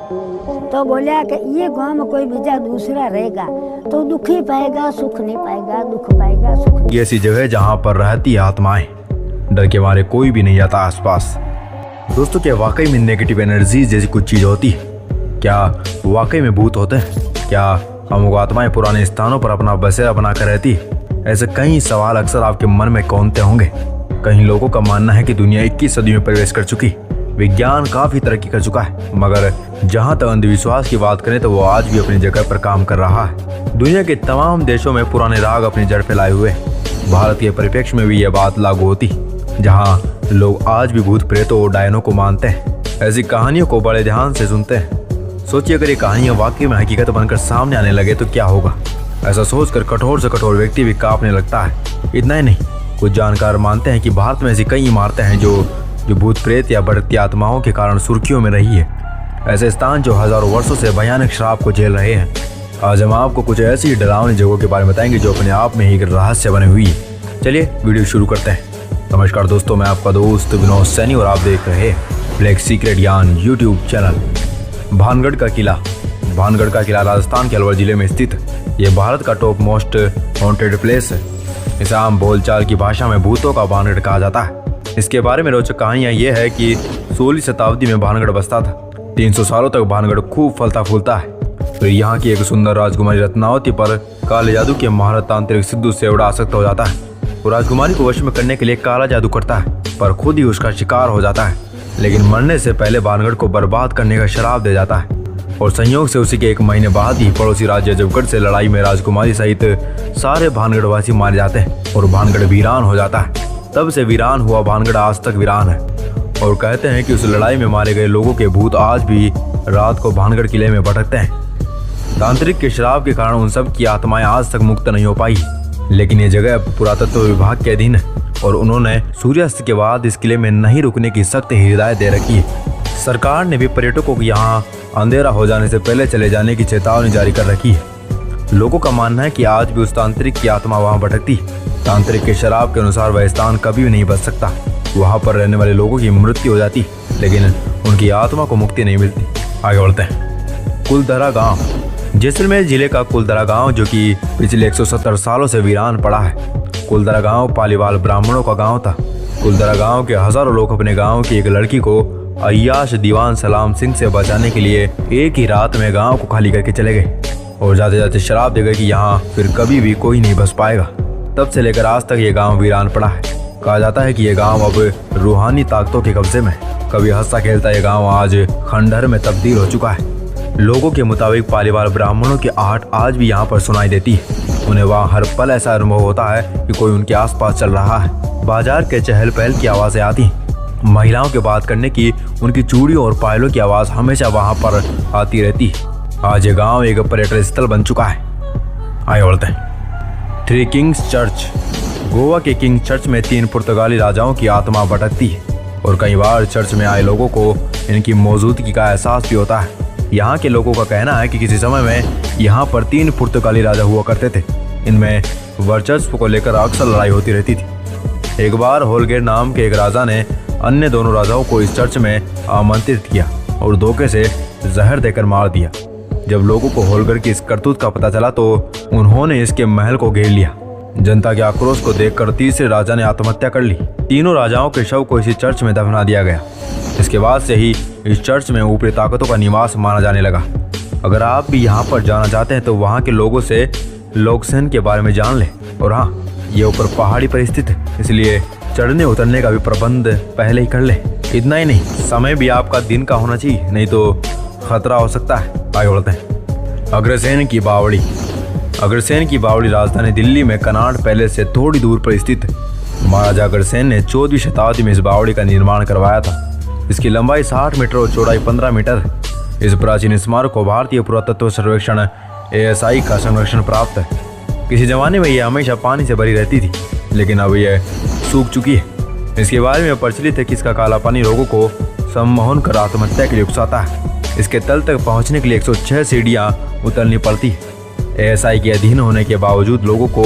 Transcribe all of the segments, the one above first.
तो बोला कि ये गांव में कोई बीजा दूसरा रहेगा तो दुख ही पाएगा, सुख नहीं पाएगा, दुख पाएगा सुख नहीं। ये ऐसी जगह जहाँ पर रहती है आत्माएं, डर के मारे कोई भी नहीं आता आसपास। दोस्तों, क्या वाकई में नेगेटिव एनर्जी जैसी कुछ चीज होती है? क्या वाकई में भूत होते हैं? क्या हमको आत्माएं पुराने स्थानों पर अपना बसेरा बनाकर रहती है? ऐसे कई सवाल अक्सर आपके मन में कौंधते होंगे। कई लोगों का मानना है कि दुनिया 21 सदी में प्रवेश कर चुकी, विज्ञान काफी तरक्की कर चुका है, मगर जहां तक अंधविश्वास की बात करें तो वो आज भी अपनी जगह पर काम कर रहा है। दुनिया के तमाम देशों में पुराने राग अपनी जड़ फैलाए हुए। भारत के परिप्रेक्ष्य में भी यह बात लागू होती, जहाँ लोग आज भी भूत प्रेतों और डायनों को मानते हैं। ऐसी कहानियों को बड़े ध्यान से सुनते हैं। सोचिए, अगर ये कहानियां वाकई में हकीकत बनकर सामने आने लगे तो क्या होगा? ऐसा सोचकर कठोर से कठोर व्यक्ति भी कांपने लगता है। इतना ही नहीं, कुछ जानकार मानते हैं कि भारत में ऐसी कई इमारतें हैं जो भूत प्रेत या बढ़ती आत्माओं के कारण सुर्खियों में रही है। ऐसे स्थान जो हजारों वर्षों से भयानक श्राप को झेल रहे हैं। आज हम आपको कुछ ऐसी डरावनी जगहों के बारे में बताएंगे जो अपने आप में ही एक रहस्य बनी हुई है। चलिए वीडियो शुरू करते हैं। नमस्कार दोस्तों, मैं आपका दोस्त विनोद सैनी और आप देख रहे हैं ब्लैक सीक्रेट ज्ञान यूट्यूब चैनल। भानगढ़ का किला राजस्थान के अलवर जिले में स्थित ये भारत का टॉप मोस्ट हॉन्टेड प्लेस है। इसे आम बोलचाल की भाषा में भूतों का भानगढ़ कहा जाता है। इसके बारे में रोचक कहानियां ये है कि 16वीं शताब्दी में भानगढ़ बसता था। 300 सालों तक भानगढ़ खूब फलता फूलता है। फिर यहाँ की एक सुंदर राजकुमारी रत्नावती पर काले जादू के महारत तांत्रिक सिद्धू सेवड़ा आसक्त हो जाता है। वो राजकुमारी को वश में करने के लिए काला जादू करता है, पर खुद ही उसका शिकार हो जाता है। लेकिन मरने से पहले भानगढ़ को बर्बाद करने का श्राप दे जाता है। और संयोग से उसी के 1 महीने बाद ही पड़ोसी राज्य अजबगढ़ से लड़ाई में राजकुमारी सहित सारे भानगढ़वासी मारे जाते हैं और भानगढ़ वीरान हो जाता है। तब से वीरान हुआ भानगढ़ आज तक वीरान है। और कहते हैं कि उस लड़ाई में मारे गए लोगों के भूत आज भी रात को भानगढ़ किले में भटकते हैं। तांत्रिक के श्राप के कारण उन सब की आत्माएं आज तक मुक्त नहीं हो पाई। लेकिन ये जगह पुरातत्व विभाग के अधीन है और उन्होंने सूर्यास्त के बाद इस किले में नहीं रुकने की सख्त हिदायत दे रखी है। सरकार ने भी पर्यटकों को यहाँ अंधेरा हो जाने से पहले चले जाने की चेतावनी जारी कर रखी है। लोगों का मानना है कि आज भी उस तांत्रिक की आत्मा वहाँ भटकती। तांत्रिक के शराब के अनुसार वह स्थान कभी भी नहीं बच सकता। वहाँ पर रहने वाले लोगों की मृत्यु हो जाती, लेकिन उनकी आत्मा को मुक्ति नहीं मिलती। आगे बढ़ते हैं। कुलधरा गांव, जैसलमेर जिले का कुलधरा गांव जो कि पिछले 170 सालों से वीरान पड़ा है। कुलधरा गांव पालीवाल ब्राह्मणों का गांव था। कुलधरा गांव के हजारों लोग अपने गांव की एक लड़की को अय्याश दीवान सलाम सिंह से बचाने के लिए एक ही रात में गांव को खाली करके चले गए और जाते जाते शराब दे गए कि यहाँ फिर कभी भी कोई नहीं बस पाएगा। तब से लेकर आज तक ये गांव वीरान पड़ा है। कहा जाता है कि ये गांव अब रूहानी ताकतों के कब्जे में। कभी हंसता खेलता ये गांव आज खंडहर में तब्दील हो चुका है। लोगों के मुताबिक पालीवाल ब्राह्मणों की आहट आज भी यहाँ पर सुनाई देती है। उन्हें वहाँ हर पल ऐसा अनुभव होता है कि कोई उनके आसपास चल रहा है। बाजार के चहल पहल की आवाजें आती, महिलाओं के बात करने की, उनकी चूड़ियों और पायलों की आवाज हमेशा वहाँ पर आती रहती। आज ये गांव एक पर्यटन स्थल बन चुका है। आगे बढ़ते हैं। 3 किंग्स चर्च, गोवा के किंग चर्च में 3 पुर्तगाली राजाओं की आत्मा भटकती है और कई बार चर्च में आए लोगों को इनकी मौजूदगी का एहसास भी होता है। यहाँ के लोगों का कहना है कि किसी समय में यहाँ पर 3 पुर्तगाली राजा हुआ करते थे। इनमें वर्चस्व को लेकर अक्सर लड़ाई होती रहती थी। एक बार होलगेर नाम के एक राजा ने अन्य दोनों राजाओं को इस चर्च में आमंत्रित किया और धोखे से जहर देकर मार दिया। जब लोगों को होलगर की इस करतूत का पता चला तो उन्होंने इसके महल को घेर लिया। जनता के आक्रोश को देखकर तीसरे राजा ने आत्महत्या कर ली। तीनों राजाओं के शव को इसी चर्च में दफना दिया गया। इसके बाद से ही इस चर्च में ऊपरी ताकतों का निवास माना जाने लगा। अगर आप भी यहाँ पर जाना चाहते हैं तो वहाँ के लोगों से लोकसेन के बारे में जान लें। और हाँ, ये ऊपर पहाड़ी पर स्थित है, इसलिए चढ़ने उतरने का भी प्रबंध पहले ही कर ले। इतना ही नहीं, समय भी आपका दिन का होना चाहिए, नहीं तो खतरा हो सकता है। आगे बढ़ते हैं। अग्रसेन की बावड़ी, अग्रसेन की बावड़ी राजधानी दिल्ली में कनाट पैलेस से थोड़ी दूर पर स्थित है। महाराजा अग्रसेन ने 14वीं शताब्दी में इस बावड़ी का निर्माण करवाया था। इसकी लंबाई 60 मीटर और चौड़ाई 15 मीटर है। इस प्राचीन स्मारक को भारतीय पुरातत्व सर्वेक्षण ASI का संरक्षण प्राप्त है। किसी जमाने में यह हमेशा पानी से भरी रहती थी, लेकिन अब यह सूख चुकी है। इसके बारे में प्रचलित है कि इसका काला पानी लोगों को सम्मोहन कर आत्महत्या के लिए उकसाता है। इसके तल तक पहुंचने के लिए 106 सीढ़ियां उतरनी पड़ती है। ASI के अधीन होने के बावजूद लोगों को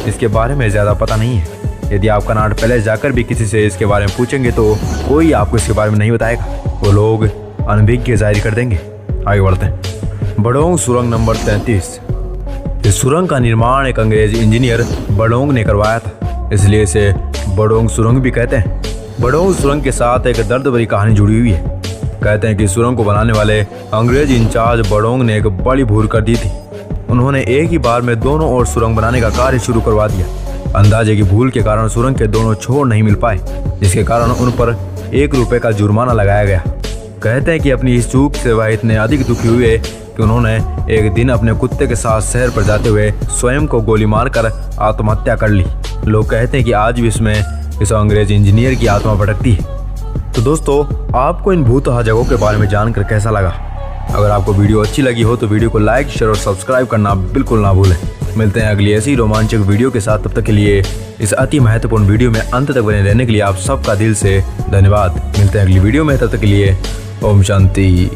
इसके बारे में ज़्यादा पता नहीं है। यदि आप कनाट पैलेस जाकर भी किसी से इसके बारे में पूछेंगे तो कोई आपको इसके बारे में नहीं बताएगा। वो लोग अनभिज्ञ जाहिर कर देंगे। आगे बढ़ते हैं। बड़ोंग सुरंग नंबर 33। इस सुरंग का निर्माण एक अंग्रेज इंजीनियर बड़ोंग ने करवाया था, इसलिए इसे बड़ोंग सुरंग भी कहते हैं। बड़ोंग सुरंग के साथ एक दर्द भरी कहानी जुड़ी हुई है। कहते हैं कि सुरंग को बनाने वाले अंग्रेज इंचार्ज बड़ोंग ने एक बड़ी भूल कर दी थी। उन्होंने एक ही बार में दोनों ओर सुरंग बनाने का कार्य शुरू करवा दिया। अंदाजे की भूल के कारण सुरंग के दोनों छोर नहीं मिल पाए, जिसके कारण उन पर 1 रुपए का जुर्माना लगाया गया। कहते हैं कि अपनी इस चूक से वह इतने अधिक दुखी हुए कि उन्होंने एक दिन अपने कुत्ते के साथ शहर पर जाते हुए स्वयं को गोली मारकर आत्महत्या कर ली। लोग कहते हैं कि आज भी इसमें इस अंग्रेज इंजीनियर की आत्मा भटकती है। तो दोस्तों, आपको इन भूतहा जगहों के बारे में जानकर कैसा लगा? अगर आपको वीडियो अच्छी लगी हो तो वीडियो को लाइक, शेयर और सब्सक्राइब करना बिल्कुल ना भूलें। मिलते हैं अगली ऐसी रोमांचक वीडियो के साथ। तब तक के लिए इस अति महत्वपूर्ण वीडियो में अंत तक बने रहने के लिए आप सबका दिल से धन्यवाद। मिलते हैं अगली वीडियो में, तब तक के लिए ओम शांति।